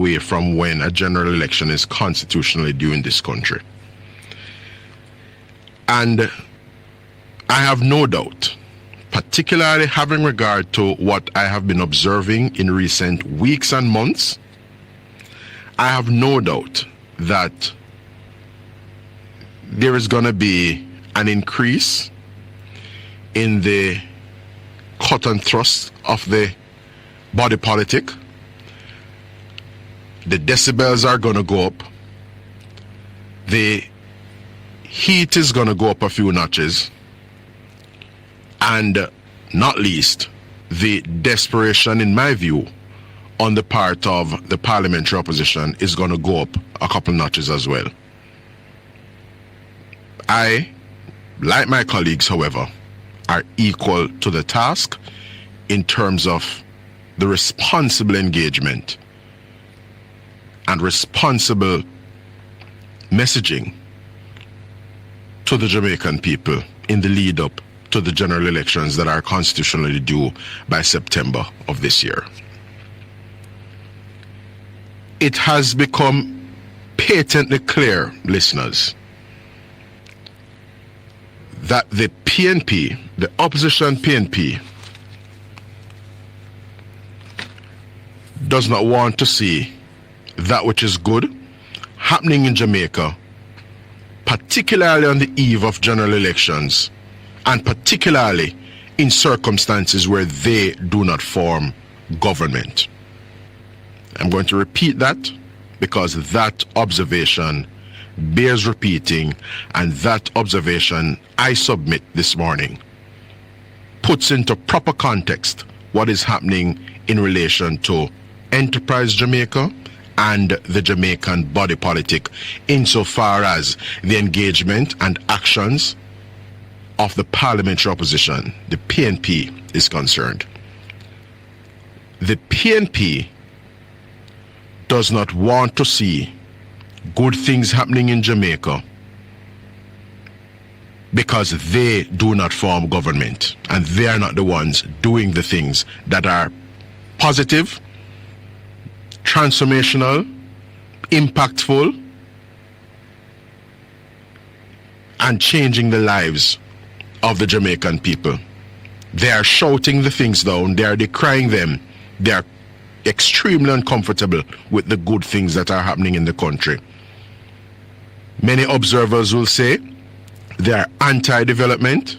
away from when a general election is constitutionally due in this country. And I have no doubt, particularly having regard to what I have been observing in recent weeks and months, I have no doubt that there is going to be an increase in the cut and thrust of the body politic. The decibels are going to go up. The heat is going to go up a few notches. And not least, the desperation, in my view, on the part of the parliamentary opposition is going to go up a couple notches as well. I, like my colleagues, however, are equal to the task in terms of the responsible engagement and responsible messaging to the Jamaican people in the lead up to the general elections that are constitutionally due by September of this year. It has become patently clear, listeners, that the PNP, the opposition PNP, does not want to see that which is good happening in Jamaica, particularly on the eve of general elections, and particularly in circumstances where they do not form government. I'm going to repeat that because that observation bears repeating, and that observation I submit this morning puts into proper context what is happening in relation to Enterprise Jamaica and the Jamaican body politic insofar as the engagement and actions of the parliamentary opposition, the PNP, is concerned. The PNP does not want to see good things happening in Jamaica because they do not form government and they are not the ones doing the things that are positive, transformational, impactful, and changing the lives of the Jamaican people. They are shouting the things down, they are decrying them, they are extremely uncomfortable with the good things that are happening in the country. Many observers will say they are anti-development.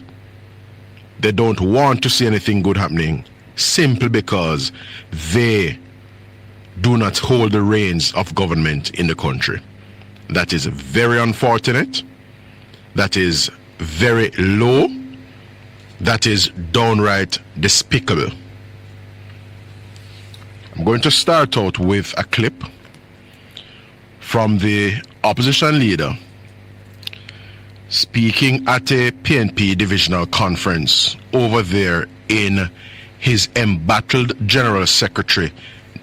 They don't want to see anything good happening simply because they do not hold the reins of government in the country. That is very unfortunate. That is very low. That is downright despicable. I'm going to start out with a clip from the opposition leader speaking at a PNP divisional conference over there in his embattled General Secretary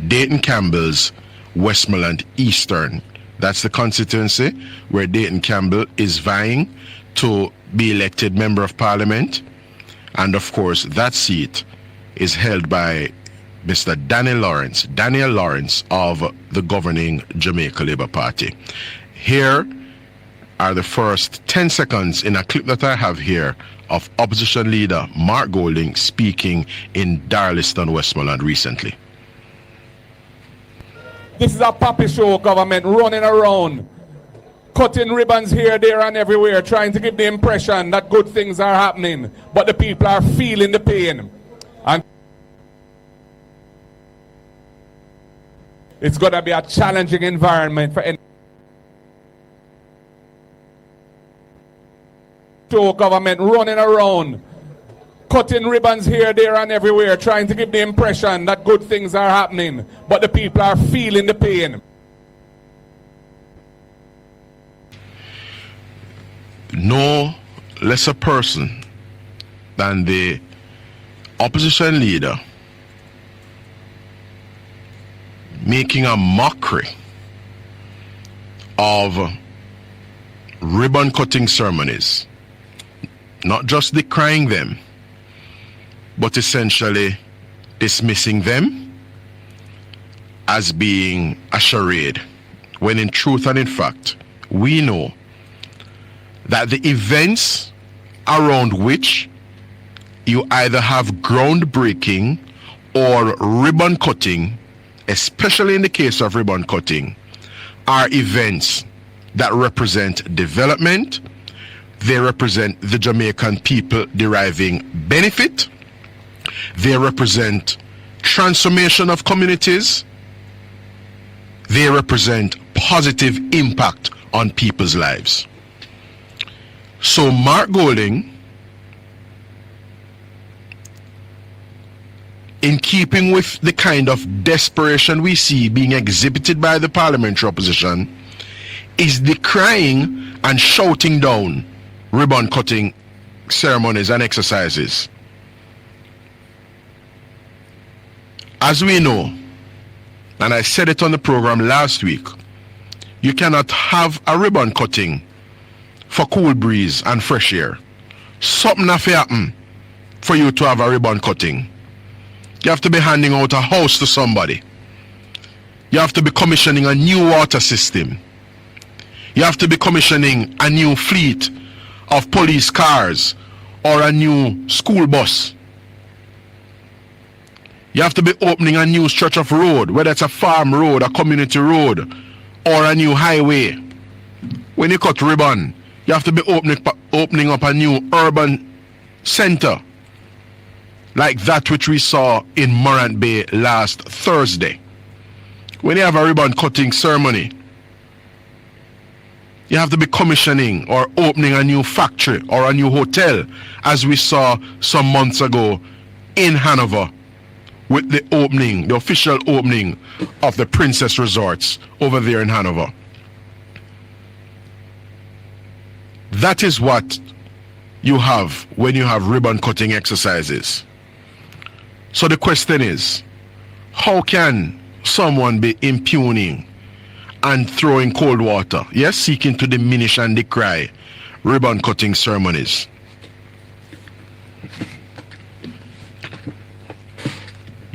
Dayton Campbell's Westmoreland Eastern. That's the constituency where Dayton Campbell is vying to be elected Member of Parliament. And of course, that seat is held by Mr. Daniel Lawrence of the governing Jamaica Labour Party. Here are the first 10 seconds in a clip that I have here of opposition leader Mark Golding speaking in Darliston, Westmoreland recently. This is a puppy show government running around, cutting ribbons here, there and everywhere, trying to give the impression that good things are happening, but the people are feeling the pain. And it's going to be a challenging environment for any show government running around, cutting ribbons here, there and everywhere, trying to give the impression that good things are happening, but the people are feeling the pain. No lesser person than the opposition leader making a mockery of ribbon cutting ceremonies, not just decrying them, but essentially dismissing them as being a charade, when in truth and in fact, we know that the events around which you either have groundbreaking or ribbon cutting, especially in the case of ribbon cutting, are events that represent development. They represent the Jamaican people deriving benefit. They represent transformation of communities. They represent positive impact on people's lives. So Mark Golding, in keeping with the kind of desperation we see being exhibited by the parliamentary opposition, is decrying and shouting down ribbon cutting ceremonies and exercises. As we know, and I said it on the program last week, you cannot have a ribbon cutting for cool breeze and fresh air. Something have to happen for you to have a ribbon cutting. You have to be handing out a house to somebody. You have to be commissioning a new water system. You have to be commissioning a new fleet of police cars or a new school bus. You have to be opening a new stretch of road, whether it's a farm road, a community road, or a new highway. When you cut ribbon, you have to be opening up a new urban center, like that which we saw in Morant Bay last Thursday. When you have a ribbon cutting ceremony, you have to be commissioning or opening a new factory or a new hotel, as we saw some months ago in Hanover with the official opening of the Princess Resorts over there in Hanover. That is what you have when you have ribbon cutting exercises. So the question is, how can someone be impugning and throwing cold water, yes, seeking to diminish and decry ribbon cutting ceremonies?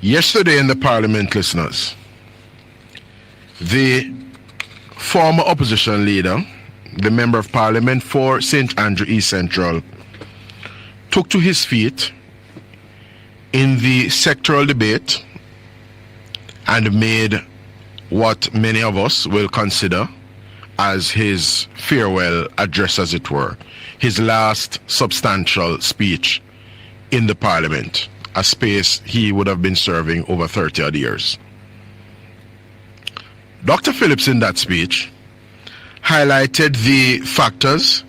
Yesterday in the parliament, listeners, the former opposition leader, the member of parliament for St. Andrew East Central, took to his feet in the sectoral debate and made what many of us will consider as his farewell address, as it were, his last substantial speech in the parliament, a space he would have been serving over 30 odd years. Dr. Phillips in that speech highlighted the factors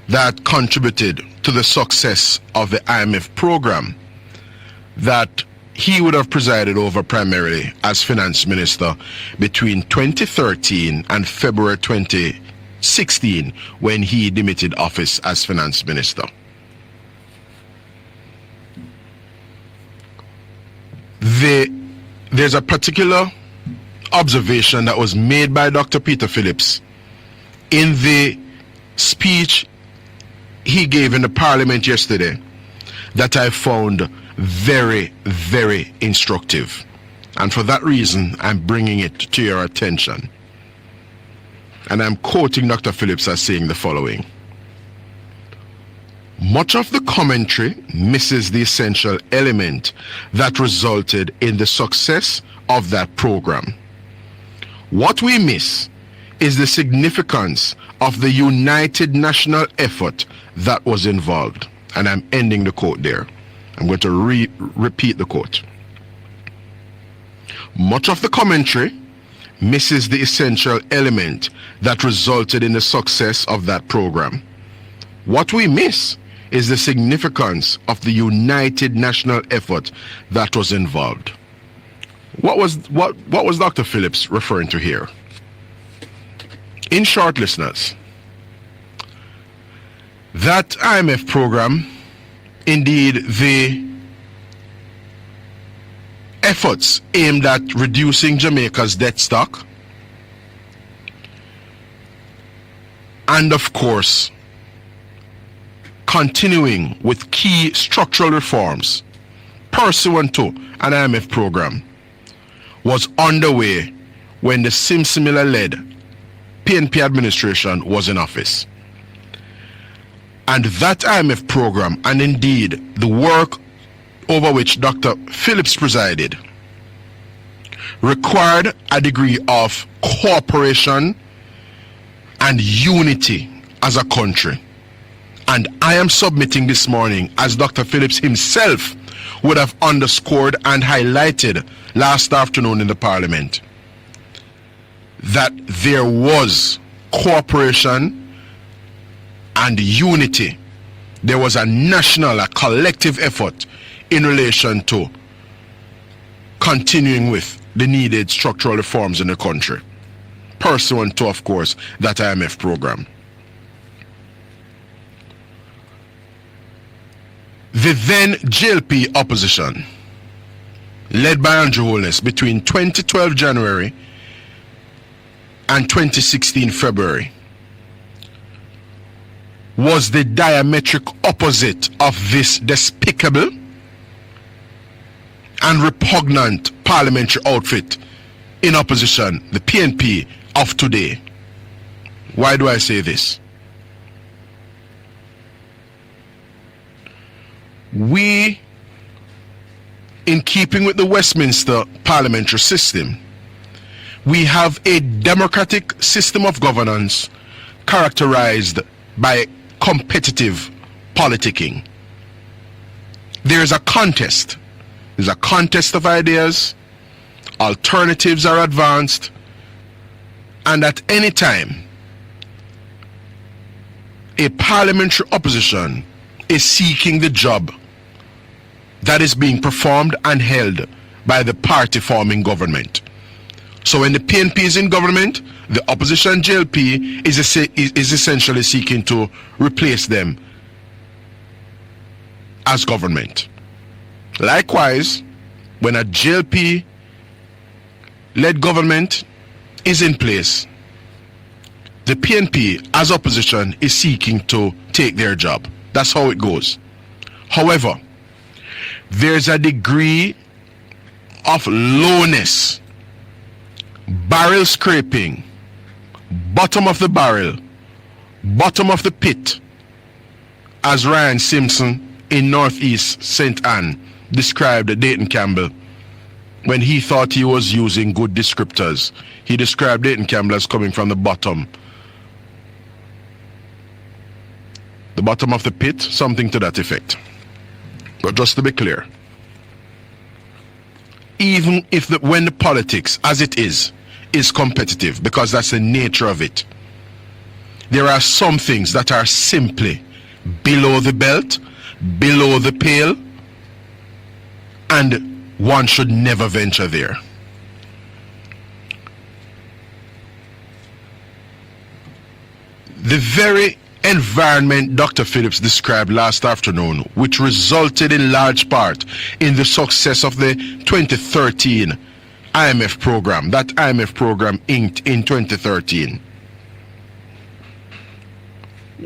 that contributed to the success of the IMF program that he would have presided over primarily as finance minister between 2013 and February 2016, when he demitted office as finance minister. There's a particular observation that was made by Dr. Peter Phillips in the speech he gave in the parliament yesterday that I found very, very instructive. And for that reason, I'm bringing it to your attention. And I'm quoting Dr. Phillips as saying the following: much of the commentary misses the essential element that resulted in the success of that program. What we miss is the significance of the united national effort that was involved. And I'm ending the quote there. I'm going to repeat the quote. Much of the commentary misses the essential element that resulted in the success of that program. What we miss is the significance of the united national effort that was involved. What was Dr. Phillips referring to here? In short, listeners, that IMF program, indeed the efforts aimed at reducing Jamaica's debt stock, and of course continuing with key structural reforms pursuant to an IMF program, was underway when the Simsimila-led PNP administration was in office. And that IMF program, and indeed the work over which Dr. Phillips presided, required a degree of cooperation and unity as a country. And I am submitting this morning, as Dr. Phillips himself would have underscored and highlighted last afternoon in the Parliament, that there was cooperation and unity. There was a national, a collective effort in relation to continuing with the needed structural reforms in the country, pursuant to, of course, that IMF program. The then JLP opposition, led by Andrew Holness, between 2012 January and 2016 February, was the diametric opposite of this despicable and repugnant parliamentary outfit in opposition, the PNP of today. Why do I say this? We, in keeping with the Westminster parliamentary system, we have a democratic system of governance characterized by competitive politicking. There is a contest. There's a contest of ideas, alternatives are advanced, and at any time, a parliamentary opposition is seeking the job that is being performed and held by the party-forming government. So when the PNP is in government, the opposition JLP is essentially seeking to replace them as government. Likewise, when a JLP-led government is in place, the PNP as opposition is seeking to take their job. That's how it goes. However, there's a degree of lowness, barrel scraping, bottom of the barrel, bottom of the pit, as Ryan Simpson in Northeast St. Anne described Dayton Campbell when he thought he was using good descriptors. He described Dayton Campbell as coming from the bottom of the pit, something to that effect. But just to be clear, even if when the politics, as it is competitive, because that's the nature of it, there are some things that are simply below the belt, below the pale, and one should never venture there. The very environment Dr. Phillips described last afternoon, which resulted in large part in the success of the 2013 IMF program, that IMF program inked in 2013,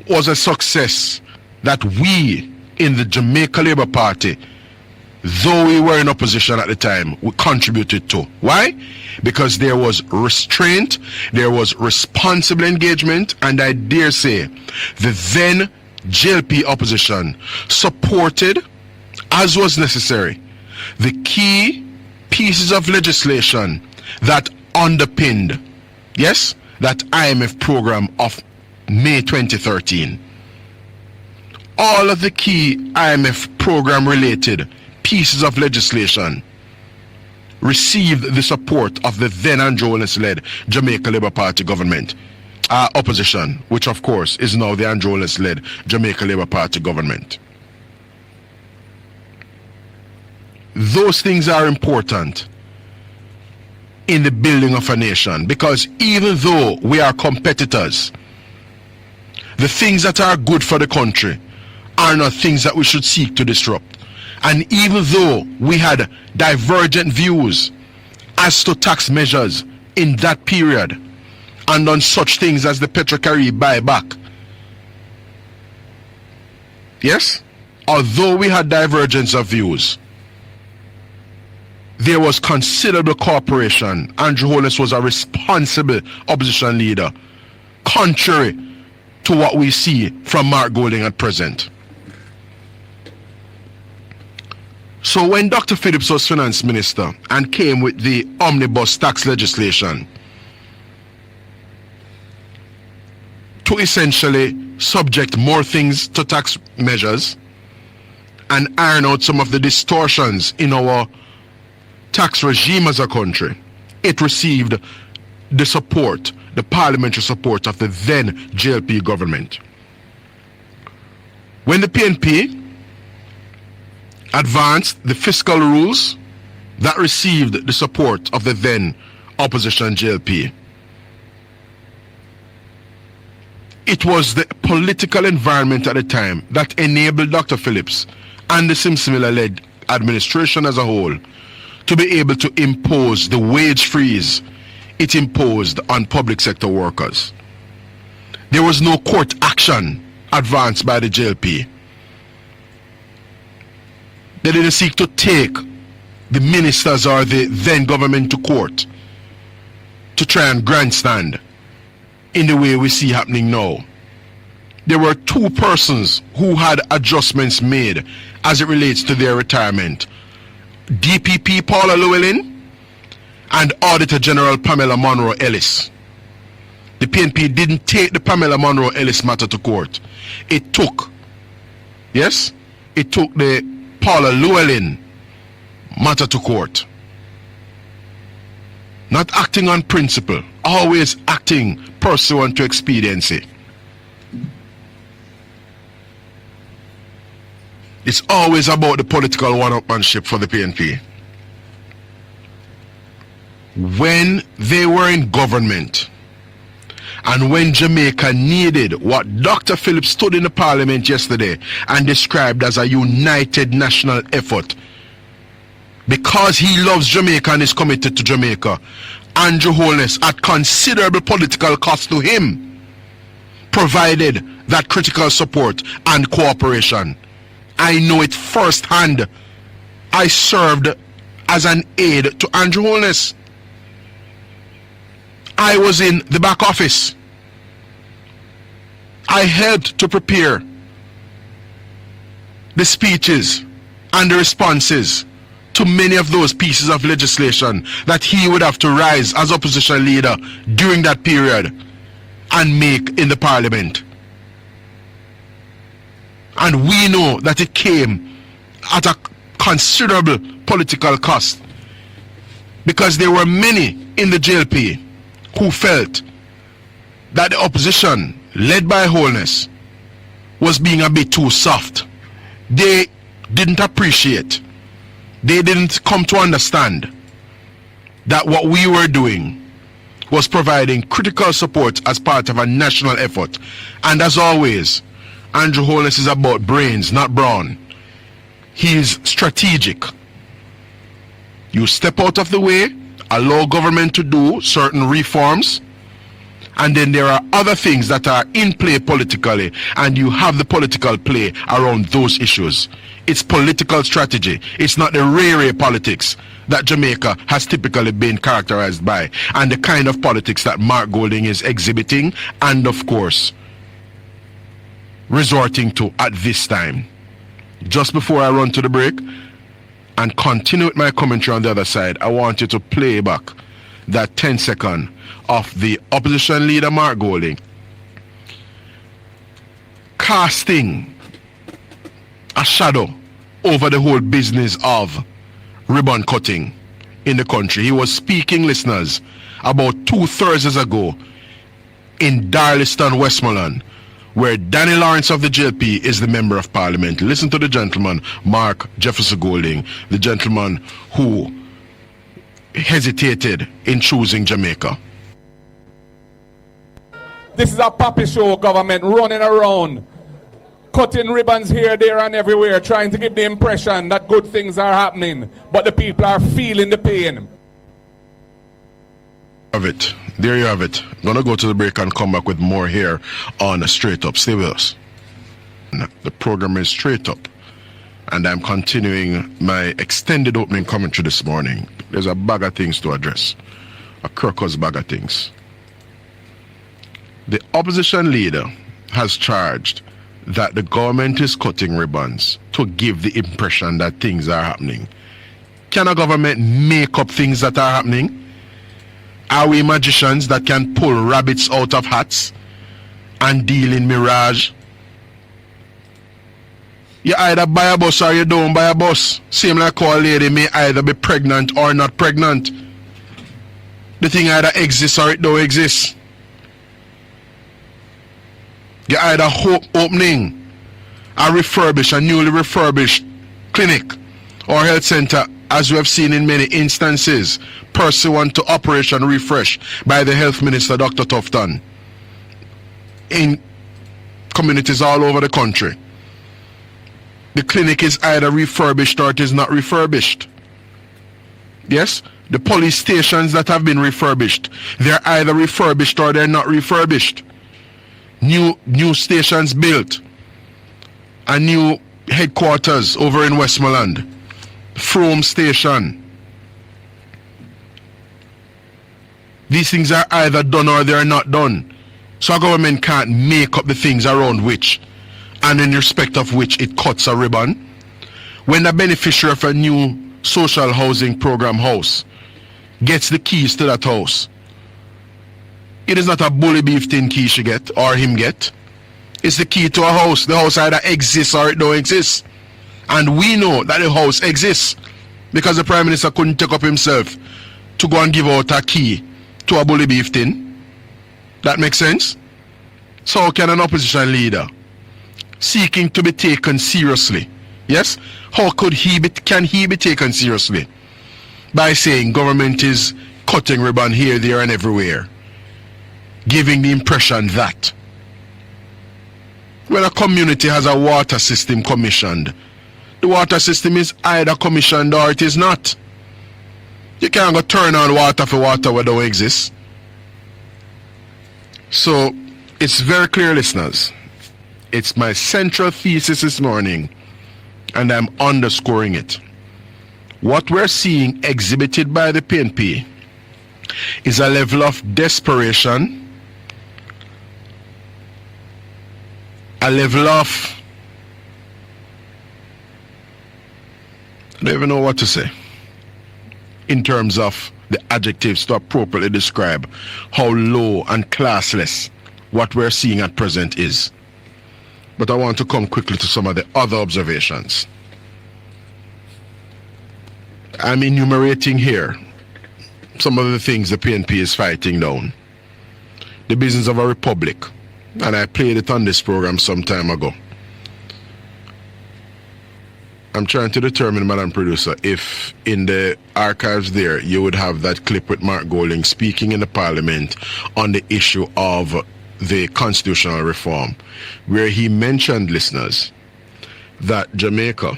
was a success that we in the Jamaica Labour Party, though we were in opposition at the time, we contributed to. Why? Because there was restraint, there was responsible engagement, and I dare say the then JLP opposition supported, as was necessary, the key pieces of legislation that underpinned, yes, that IMF program of May 2013. All of the key IMF program related pieces of legislation received the support of the then Andrew Holness-led Jamaica Labour Party government, opposition, which of course is now the Andrew Holness-led Jamaica Labour Party government. Those things are important in the building of a nation, because even though we are competitors, the things that are good for the country are not things that we should seek to disrupt. And even though we had divergent views as to tax measures in that period and on such things as the Petrocaribe buyback, yes, although we had divergence of views, there was considerable cooperation. Andrew Holness was a responsible opposition leader, contrary to what we see from Mark Golding at present. So when Dr. Phillips was finance minister and came with the omnibus tax legislation to essentially subject more things to tax measures and iron out some of the distortions in our tax regime as a country, it received the support, the parliamentary support of the then JLP government. When the PNP advanced the fiscal rules, that received the support of the then opposition JLP. It was the political environment at the time that enabled Dr. Phillips and the Simsimila-led administration as a whole to be able to impose the wage freeze it imposed on public sector workers. There was no court action advanced by the JLP. They didn't seek to take the ministers or the then government to court to try and grandstand in the way we see happening now. There were two persons who had adjustments made as it relates to their retirement. DPP Paula Llewellyn and Auditor General Pamela Monroe Ellis. The PNP didn't take the Pamela Monroe Ellis matter to court. It took the Paula Llewellyn matter to court. Not acting on principle, always acting pursuant to expediency. It's always about the political one-upmanship for the PNP. When they were in government, and when Jamaica needed what Dr. Phillips stood in the parliament yesterday and described as a united national effort, because he loves Jamaica and is committed to Jamaica, Andrew Holness, at considerable political cost to him, provided that critical support and cooperation. I know it firsthand. I served as an aide to Andrew Holness. I was in the back office. I helped to prepare the speeches and the responses to many of those pieces of legislation that he would have to rise as opposition leader during that period and make in the parliament. And we know that it came at a considerable political cost, because there were many in the JLP who felt that the opposition, led by Holness, was being a bit too soft. They didn't appreciate, they didn't come to understand that what we were doing was providing critical support as part of a national effort. And as always, Andrew Holness is about brains, not brawn. He's strategic. You step out of the way, allow government to do certain reforms, and then there are other things that are in play politically, and you have the political play around those issues. It's political strategy. It's not the rare politics that Jamaica has typically been characterized by, and the kind of politics that Mark Golding is exhibiting and, of course, resorting to at this time. Just before I run to the break and continue with my commentary on the other side, I want you to play back that 10-second of the opposition leader Mark Golding casting a shadow over the whole business of ribbon cutting in the country. He was speaking, listeners, about 2 Thursdays ago in Darliston, Westmoreland, where Danny Lawrence of the JLP is the Member of Parliament. Listen to the gentleman, Mark Jefferson Golding, the gentleman who hesitated in choosing Jamaica. This is a puppy show government running around, cutting ribbons here, there, and everywhere, trying to give the impression that good things are happening, but the people are feeling the pain. There you have it. Gonna go to the break and come back with more here on Straight Up. Stay with us. The program is Straight Up and I'm continuing my extended opening commentary this morning. There's a bag of things to address, a crocus bag of things. The opposition leader has charged that the government is cutting ribbons to give the impression that things are happening. Can a government make up things that are happening? Are we magicians that can pull rabbits out of hats and deal in mirage? You either buy a bus or you don't buy a bus. Same like a lady may either be pregnant or not pregnant. The thing either exists or it don't exist. You either opening a newly refurbished clinic or health center, as we have seen in many instances, pursuant to Operation Refresh by the Health Minister, Dr. Tufton, in communities all over the country. The clinic is either refurbished or it is not refurbished. Yes? The police stations that have been refurbished, they're either refurbished or they're not refurbished. New stations built. A new headquarters over in Westmoreland. Frome Station. These things are either done or they are not done. So our government can't make up the things around which and in respect of which it cuts a ribbon. When the beneficiary of a new social housing program house gets the keys to that house, it is not a bully beef tin key she get or him get. It's the key to a house. The house either exists or it don't exist. And we know that the house exists because the Prime Minister couldn't take up himself to go and give out a key to a bully beef tin. That makes sense? So how can an opposition leader seeking to be taken seriously, yes? How can he be taken seriously? By saying government is cutting ribbon here, there and everywhere. Giving the impression that when a community has a water system commissioned, the water system is either commissioned or it is not. You can't go turn on water for water where don't exist. So it's very clear, listeners. It's my central thesis this morning, and I'm underscoring it. What we're seeing exhibited by the PNP is a level of desperation, a level of, I don't even know what to say in terms of the adjectives to appropriately describe how low and classless what we're seeing at present is. But I want to come quickly to some of the other observations. I'm enumerating here some of the things the PNP is fighting down. The business of a republic, and I played it on this program some time ago. I'm trying to determine, Madam Producer, if in the archives there you would have that clip with Mark Golding speaking in the Parliament on the issue of the constitutional reform, where he mentioned, listeners, that Jamaica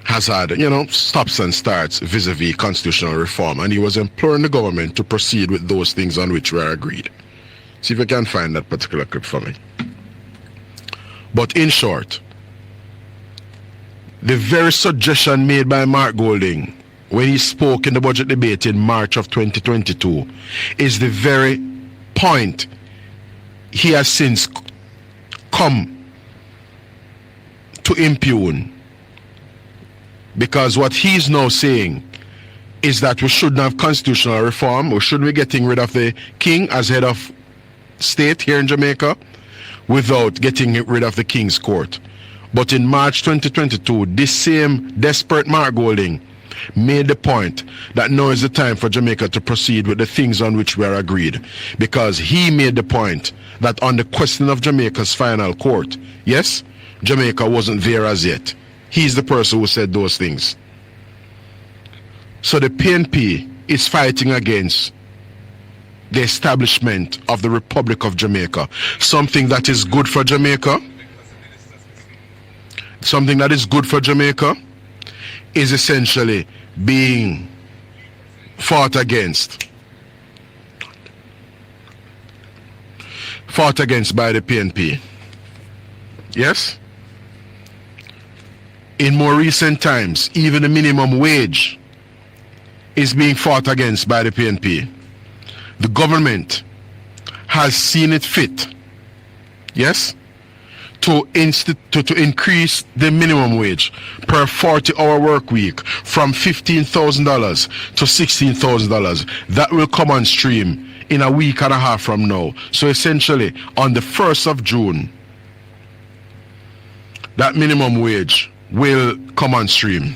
has had, stops and starts vis-a-vis constitutional reform, and he was imploring the government to proceed with those things on which we are agreed. See if I can find that particular clip for me. But in short, the very suggestion made by Mark Golding when he spoke in the budget debate in March of 2022 is the very point he has since come to impugn, because what he's now saying is that we shouldn't have constitutional reform, we shouldn't be getting rid of the king as head of state here in Jamaica without getting rid of the King's Court. But in March 2022, this same desperate Mark Golding made the point that now is the time for Jamaica to proceed with the things on which we are agreed, because he made the point that on the question of Jamaica's final court, yes, Jamaica wasn't there as yet. He's the person who said those things. So the PNP is fighting against the establishment of the Republic of Jamaica, something that is good for Jamaica. Something that is good for Jamaica is essentially being fought against by the PNP. Yes? in more recent times, even the minimum wage is being fought against by the PNP. The government has seen it fit, yes, to increase the minimum wage per 40-hour work week from $15,000 to $16,000. That will come on stream in a week and a half from now. So essentially, on the 1st of June, that minimum wage will come on stream.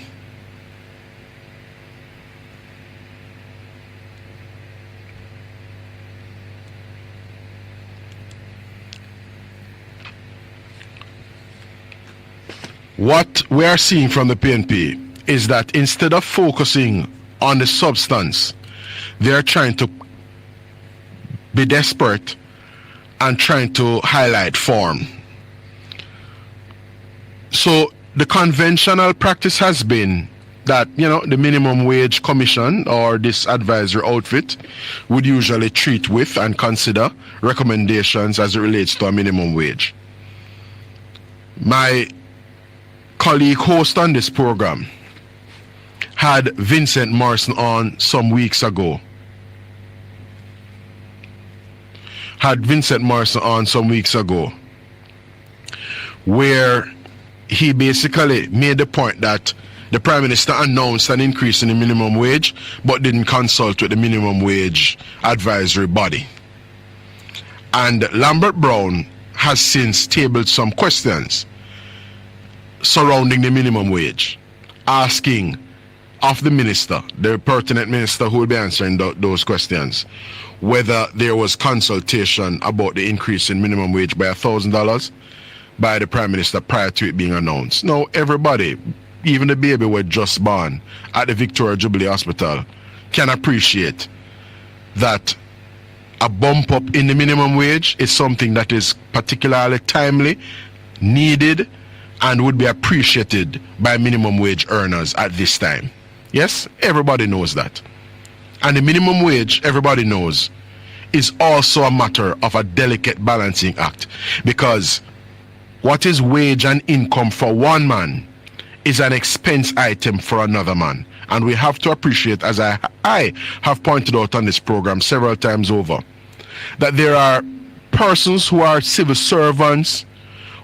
What we are seeing from the PNP is that instead of focusing on the substance, they are trying to be desperate and trying to highlight form. So the conventional practice has been that, you know, the minimum wage commission or this advisory outfit would usually treat with and consider recommendations as it relates to a minimum wage. My colleague host on this program had Vincent Morrison on some weeks ago. Where he basically made the point that the Prime Minister announced an increase in the minimum wage but didn't consult with the minimum wage advisory body. And Lambert Brown has since tabled some questions surrounding the minimum wage, asking of the minister, the pertinent minister who will be answering those questions, whether there was consultation about the increase in minimum wage by $1,000 by the Prime Minister prior to it being announced. Now, everybody, even the baby was just born at the Victoria Jubilee Hospital, can appreciate that a bump up in the minimum wage is something that is particularly timely, needed, and would be appreciated by minimum wage earners at this time. Yes, everybody knows that. And the minimum wage, everybody knows, is also a matter of a delicate balancing act, because what is wage and income for one man is an expense item for another man. And we have to appreciate, as I have pointed out on this program several times over, that there are persons who are civil servants,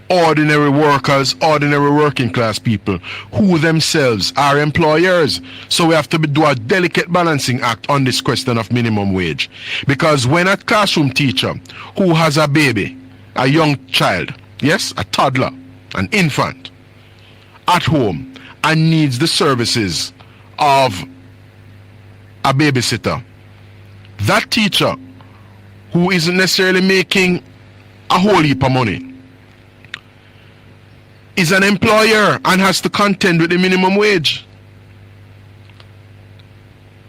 ordinary workers, ordinary working class people who themselves are employers. So we have to do a delicate balancing act on this question of minimum wage. Because when a classroom teacher who has a baby, a young child, yes, a toddler, an infant, at home and needs the services of a babysitter, that teacher who isn't necessarily making a whole heap of money is an employer and has to contend with the minimum wage.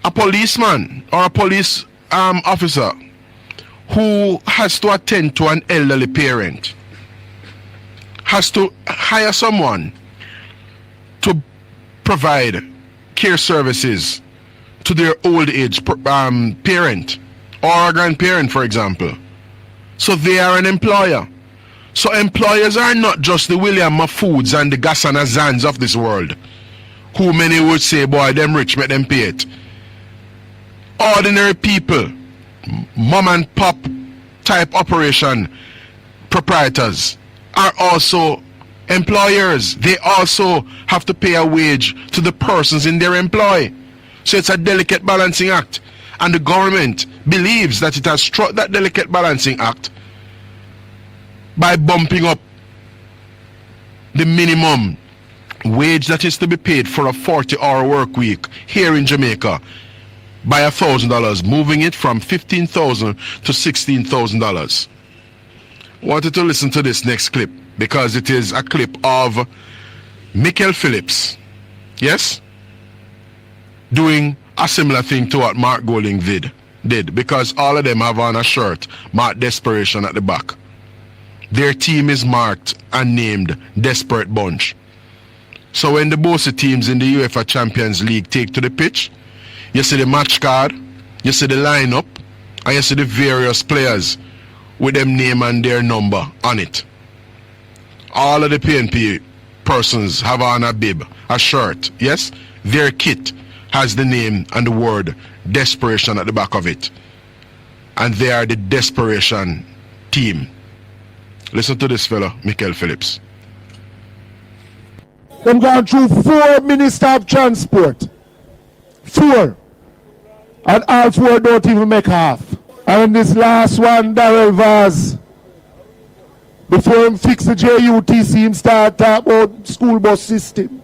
A policeman or a police officer who has to attend to an elderly parent has to hire someone to provide care services to their old age parent or a grandparent, for example. So they are an employer. So employers are not just the William Mahfoods and the Gassana Zans of this world, who many would say, boy, them rich, make them pay it. Ordinary people, mom and pop type operation proprietors are also employers. They also have to pay a wage to the persons in their employ. So it's a delicate balancing act. And the government believes that it has struck that delicate balancing act by bumping up the minimum wage that is to be paid for a 40-hour work week here in Jamaica by $1,000, moving it from $15,000 to $16,000. Wanted to listen to this next clip because it is a clip of Michael Phillips, yes, doing a similar thing to what Mark Golding did, because all of them have on a shirt marked Desperation at the back. Their team is marked and named Desperate Bunch. So when the bossy teams in the UEFA Champions League take to the pitch, you see the match card, you see the lineup, and you see the various players with them name and their number on it. All of the PNP persons have on a bib, a shirt, yes? Their kit has the name and the word desperation at the back of it. And they are the desperation team. Listen to this fellow, Michael Phillips. Them gone through 4 minister of transport. 4. And all 4 don't even make half. And this last one, Darrell Vaz, before him fix the JUTC, him start talk about school bus system.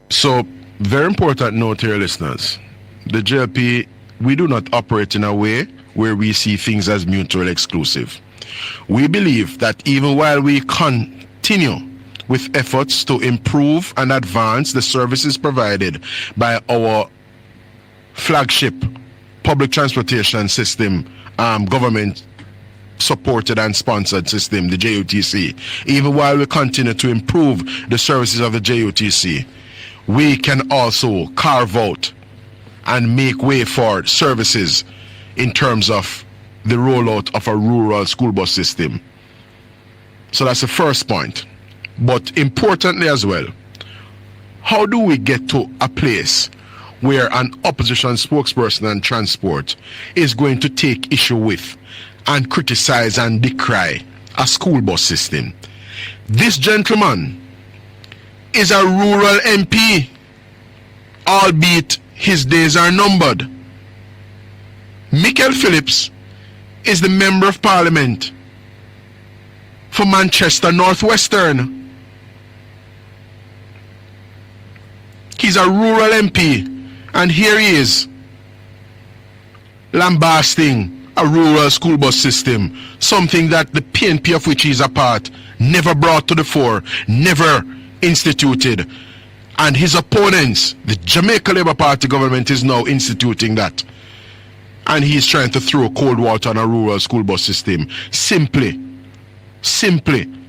So, very important note here, listeners. The JLP, we do not operate in a way where we see things as mutually exclusive. We believe that even while we continue with efforts to improve and advance the services provided by our flagship public transportation system, government supported and sponsored system, the JUTC, even while we continue to improve the services of the JUTC, we can also carve out and make way for services in terms of the rollout of a rural school bus system. So that's the first point. But importantly as well, how do we get to a place where an opposition spokesperson on transport is going to take issue with and criticize and decry a school bus system? This gentleman is a rural MP, albeit his days are numbered. Michael Phillips is the Member of Parliament for Manchester Northwestern. He's a rural MP, and here he is lambasting a rural school bus system, something that the PNP of which he's a part never brought to the fore, never instituted. And his opponents, the Jamaica Labour Party government, is now instituting that. And he's trying to throw cold water on a rural school bus system simply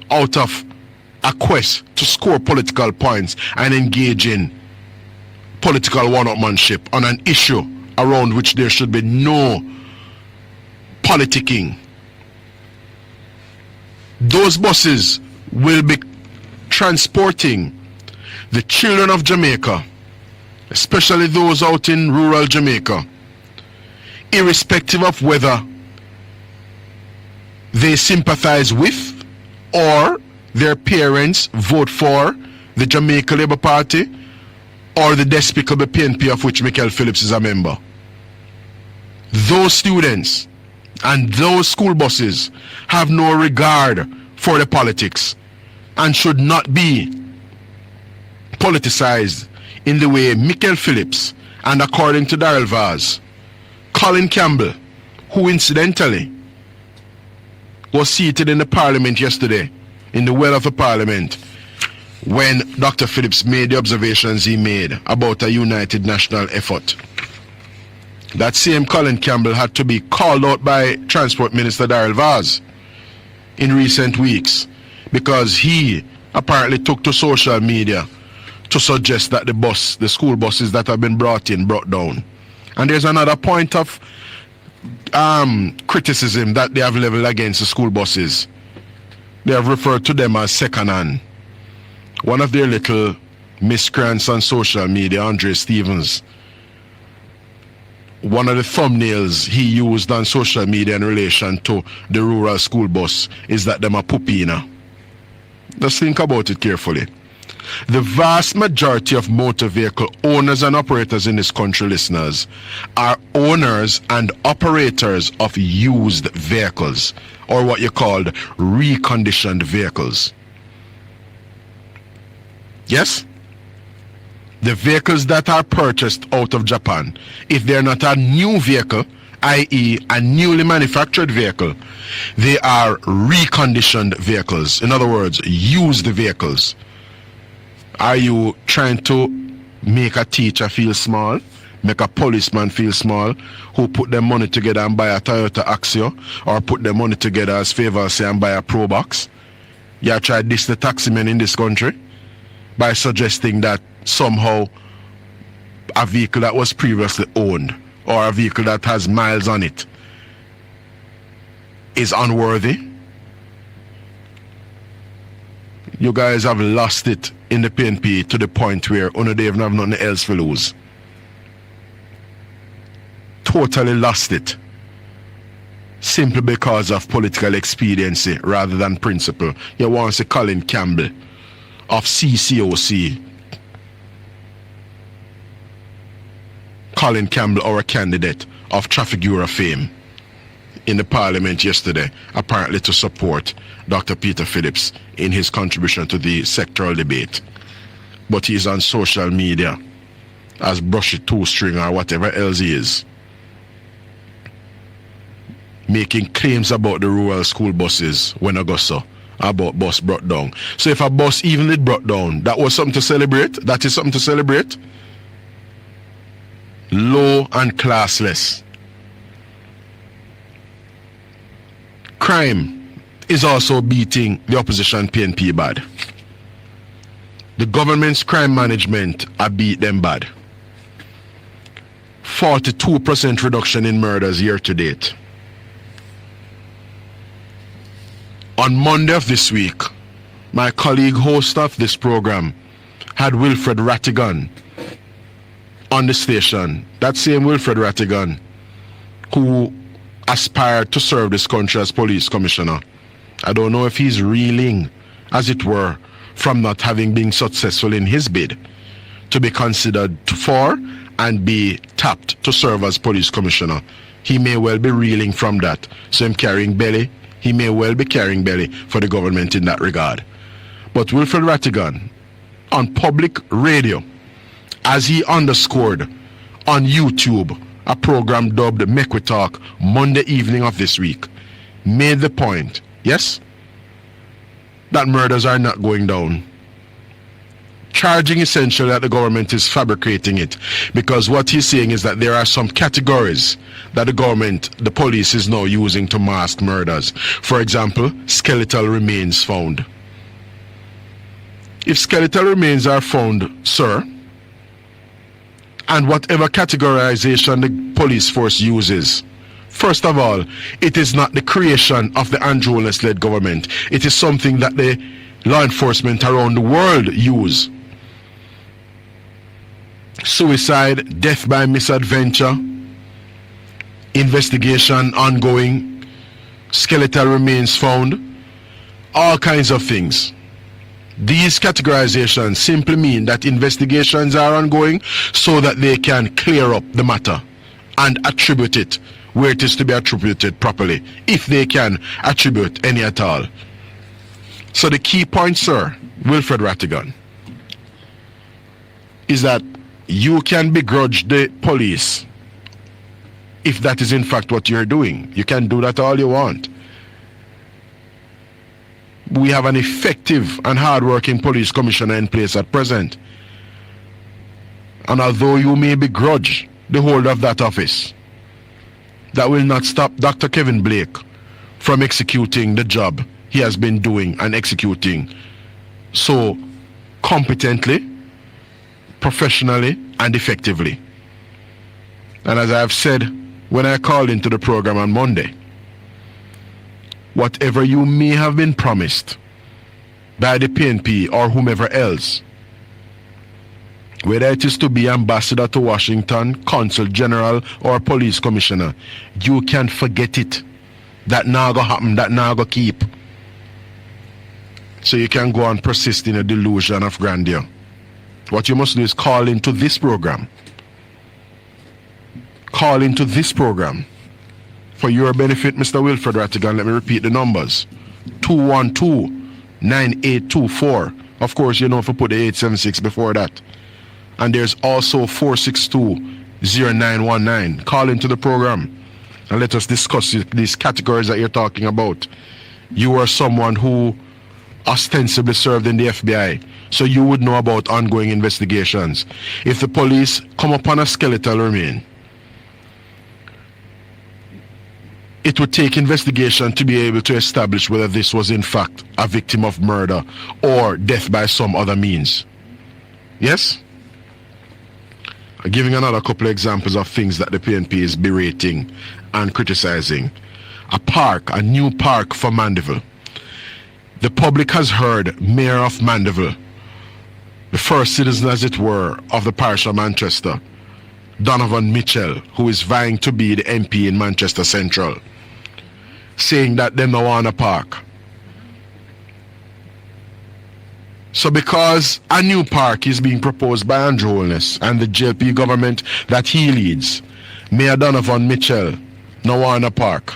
out of a quest to score political points and engage in political one-upmanship on an issue around which there should be no politicking. Those buses will be transporting the children of Jamaica, especially those out in rural Jamaica, irrespective of whether they sympathize with or their parents vote for the Jamaica Labour Party or the despicable PNP of which Michael Phillips is a member. Those students and those school buses have no regard for the politics and should not be politicized in the way Michael Phillips and, according to Darrell Vaz, Colin Campbell, who incidentally was seated in the Parliament yesterday, in the well of the Parliament, when Dr. Phillips made the observations he made about a united national effort. That same Colin Campbell had to be called out by Transport Minister Darrell Vaz in recent weeks because he apparently took to social media to suggest that the school buses that have been brought down. And there's another point of criticism that they have leveled against the school buses. They have referred to them as second-hand. One of their little miscreants on social media, Andre Stevens, one of the thumbnails he used on social media in relation to the rural school bus is that them a pupina. Just think about it carefully. The vast majority of motor vehicle owners and operators in this country, listeners, are owners and operators of used vehicles, or what you call reconditioned vehicles. Yes? The vehicles that are purchased out of Japan, if they're not a new vehicle, i.e. a newly manufactured vehicle, they are reconditioned vehicles. In other words, used vehicles. Are you trying to make a teacher feel small, make a policeman feel small, who put their money together and buy a Toyota Axio, or put their money together as favor, say, and buy a Pro Box? You try to diss the taximen in this country by suggesting that somehow a vehicle that was previously owned or a vehicle that has miles on it is unworthy. You guys have lost it in the PNP to the point where you don't even have nothing else to lose. Totally lost it. Simply because of political expediency rather than principle. You want to see Colin Campbell of CCOC. Colin Campbell, our candidate of Trafigura fame, in the parliament yesterday, apparently to support Dr. Peter Phillips in his contribution to the sectoral debate. But he's on social media as Brushy Two-String or whatever else he is, making claims about the rural school buses when I go so, about bus brought down. So if a bus even did brought down, that was something to celebrate? That is something to celebrate? Low and classless. Crime is also beating the opposition PNP bad. The government's crime management are beat them bad. 42% reduction in murders year to date. On Monday of this week, my colleague host of this program had Wilfred Rattigan on the station. That same Wilfred Rattigan who aspired to serve this country as police commissioner. I don't know if he's reeling, as it were, from not having been successful in his bid to be considered for and be tapped to serve as police commissioner. He may well be reeling from that. So him carrying belly. He may well be carrying belly for the government in that regard. But Wilfred Rattigan, on public radio, as he underscored on YouTube, a program dubbed Make We Talk, Monday evening of this week, made the point, yes, that murders are not going down. Charging essentially that the government is fabricating it, because what he's saying is that there are some categories that the government, the police, is now using to mask murders. For example, skeletal remains found. If skeletal remains are found, sir, and whatever categorization the police force uses, first of all, it is not the creation of the Andrew Holness-led government. It is something that the law enforcement around the world use. Suicide, death by misadventure, investigation ongoing, skeletal remains found, all kinds of things. These categorizations simply mean that investigations are ongoing so that they can clear up the matter and attribute it where it is to be attributed properly, if they can attribute any at all. So the key point, sir, Wilfred Rattigan, is that you can begrudge the police if that is in fact what you're doing. You can do that all you want. We have an effective and hard-working police commissioner in place at present. And although you may begrudge the hold of that office, that will not stop Dr. Kevin Blake from executing the job he has been doing and executing so competently, professionally, and effectively. And as I have said when I called into the program on Monday, whatever you may have been promised by the PNP or whomever else, whether it is to be ambassador to Washington, consul general, or police commissioner, you can forget it. That now go happen, that now go keep. So you can go and persist in a delusion of grandeur. What you must do is call into this program. Call into this program. For your benefit, Mr. Wilfred Rattigan, let me repeat the numbers. 212-9824. Of course, you know if you put the 876 before that. And there's also 462-0919. Call into the program and let us discuss these categories that you're talking about. You are someone who ostensibly served in the FBI, so you would know about ongoing investigations. If the police come upon a skeletal remain, it would take investigation to be able to establish whether this was in fact a victim of murder or death by some other means. Yes? I'm giving another couple of examples of things that the PNP is berating and criticizing. A park, a new park for Mandeville. The public has heard Mayor of Mandeville, the first citizen as it were of the parish of Manchester, Donovan Mitchell, who is vying to be the MP in Manchester Central, saying that they don't want a park. So because a new park is being proposed by Andrew Holness and the JLP government that he leads, Mayor Donovan Mitchell no want a park.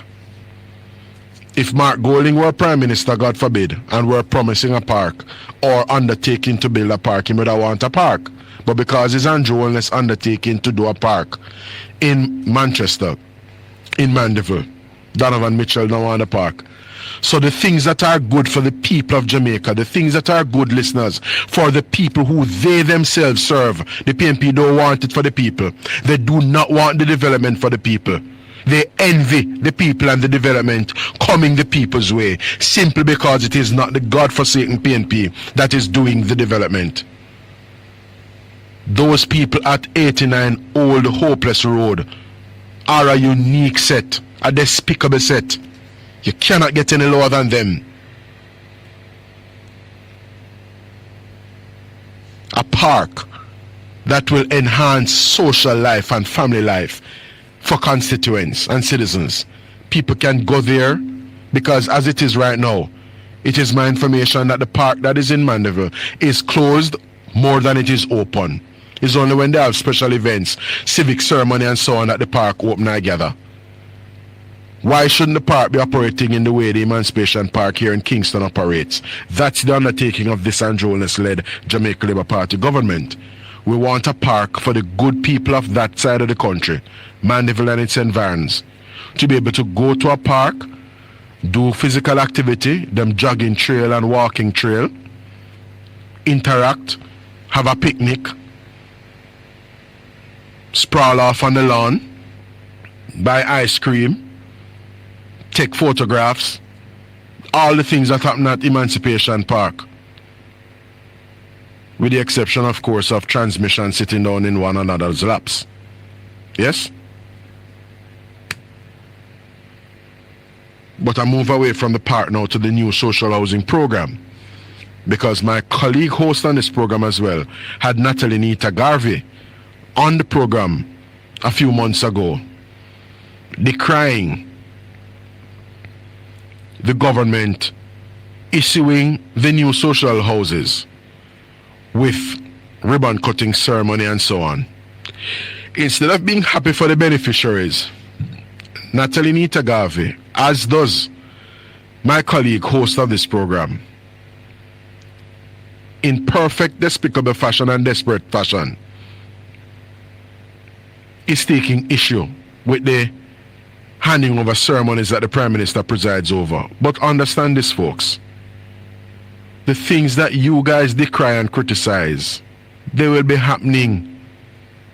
If Mark Golding were Prime Minister, God forbid, and were promising a park or undertaking to build a park, he would have want a park. But because it's Andrew Holness undertaking to do a park in Manchester, in Mandeville, Donovan Mitchell don't want a park. So the things that are good for the people of Jamaica, the things that are good, listeners, for the people who they themselves serve, the PNP don't want it for the people. They do not want the development for the people. They envy the people and the development coming the people's way, simply because it is not the God-forsaken PNP that is doing the development. Those people at 89 Old Hopeless Road are a unique set, a despicable set. You cannot get any lower than them. A park that will enhance social life and family life for constituents and citizens. People can go there because as it is right now, it is my information that the park that is in Mandeville is closed more than it is open. It's only when they have special events, civic ceremony and so on that the park open I gather. Why shouldn't the park be operating in the way the Emancipation Park here in Kingston operates? That's the undertaking of this Andrew Holness-led Jamaica Labour Party government. We want a park for the good people of that side of the country, Mandeville and its environs, to be able to go to a park, do physical activity, them jogging trail and walking trail, interact, have a picnic, sprawl off on the lawn, buy ice cream, take photographs, all the things that happen at Emancipation Park. With the exception, of course, of transmission sitting down in one another's laps. Yes? But I move away from the park now to the new social housing program, because my colleague host on this program as well had Natalie Nita Garvey on the program a few months ago, decrying the government issuing the new social houses with ribbon cutting ceremony and so on. Instead of being happy for the beneficiaries, Natalie Nita Garvey, as does my colleague host of this program, in perfect despicable fashion and desperate fashion, is taking issue with the handing over ceremonies that the Prime Minister presides over. But understand this, folks. The things that you guys decry and criticize, they will be happening.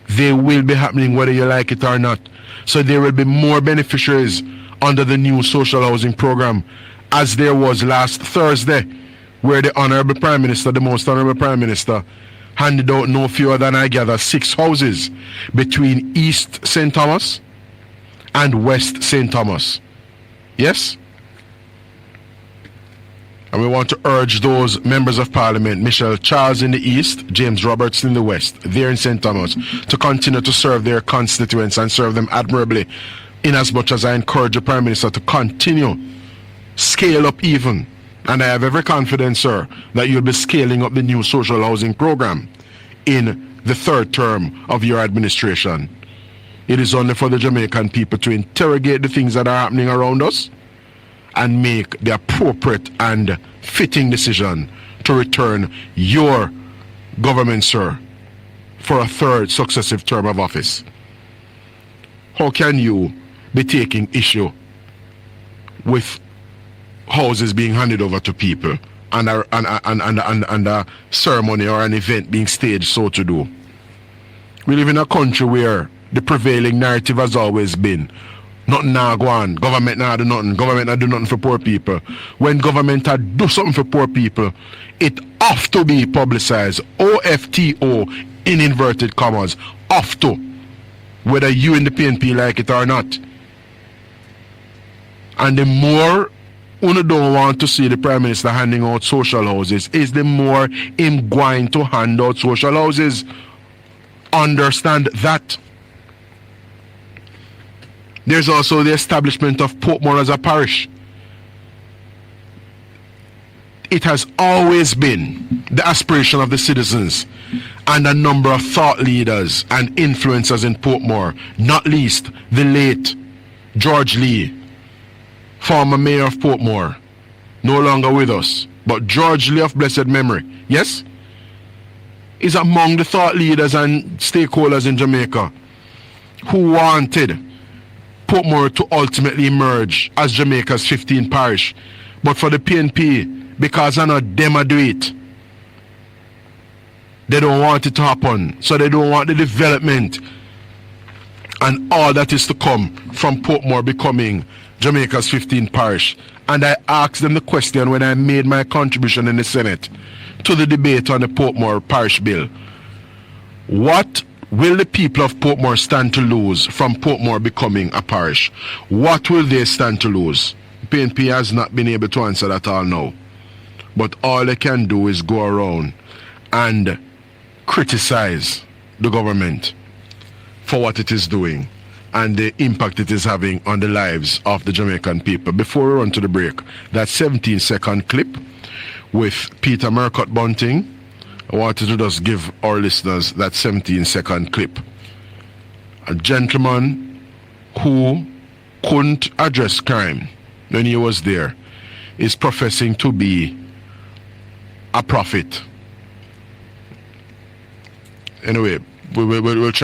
They will be happening whether you like it or not. So there will be more beneficiaries under the new social housing program, as there was last Thursday, where the Honourable Prime Minister, the most Honourable Prime Minister, handed out no fewer than, I gather, 6 houses between East St. Thomas and West St. Thomas. Yes? And we want to urge those members of Parliament, Michelle Charles in the East, James Roberts in the West, there in St. Thomas, to continue to serve their constituents and serve them admirably, in as much as I encourage the Prime Minister to continue, scale up even. And I have every confidence, sir, that you'll be scaling up the new social housing program in the 3rd term of your administration. It is only for the Jamaican people to interrogate the things that are happening around us and make the appropriate and fitting decision to return your government, sir, for a 3rd successive term of office. How can you be taking issue with houses being handed over to people and a ceremony or an event being staged so to do? We live in a country where the prevailing narrative has always been nothing now go on, government now do nothing, government now do nothing for poor people. When government do something for poor people, it have to be publicized. OFTO in inverted commas, have to, whether you in the PNP like it or not. And the more Uno don't want to see the Prime Minister handing out social houses. Is the more him going to hand out social houses. Understand that. There's also the establishment of Portmore as a parish. It has always been the aspiration of the citizens and a number of thought leaders and influencers in Portmore, not least the late George Lee, former mayor of Portmore, no longer with us, but George Lee of blessed memory, yes, is among the thought leaders and stakeholders in Jamaica who wanted Portmore to ultimately emerge as Jamaica's 15th parish. But for the PNP, because I know them do it, they don't want it to happen. So they don't want the development and all that is to come from Portmore becoming Jamaica's 15th parish. And I asked them the question when I made my contribution in the Senate to the debate on the Portmore parish bill. What will the people of Portmore stand to lose from Portmore becoming a parish? What will they stand to lose? PNP has not been able to answer that all now. But all they can do is go around and criticize the government for what it is doing and the impact it is having on the lives of the Jamaican people. Before we run to the break, that 17-second clip with Peter Murcott Bunting, I wanted to just give our listeners that 17-second clip. A gentleman who couldn't address crime when he was there is professing to be a prophet. Anyway, we'll try.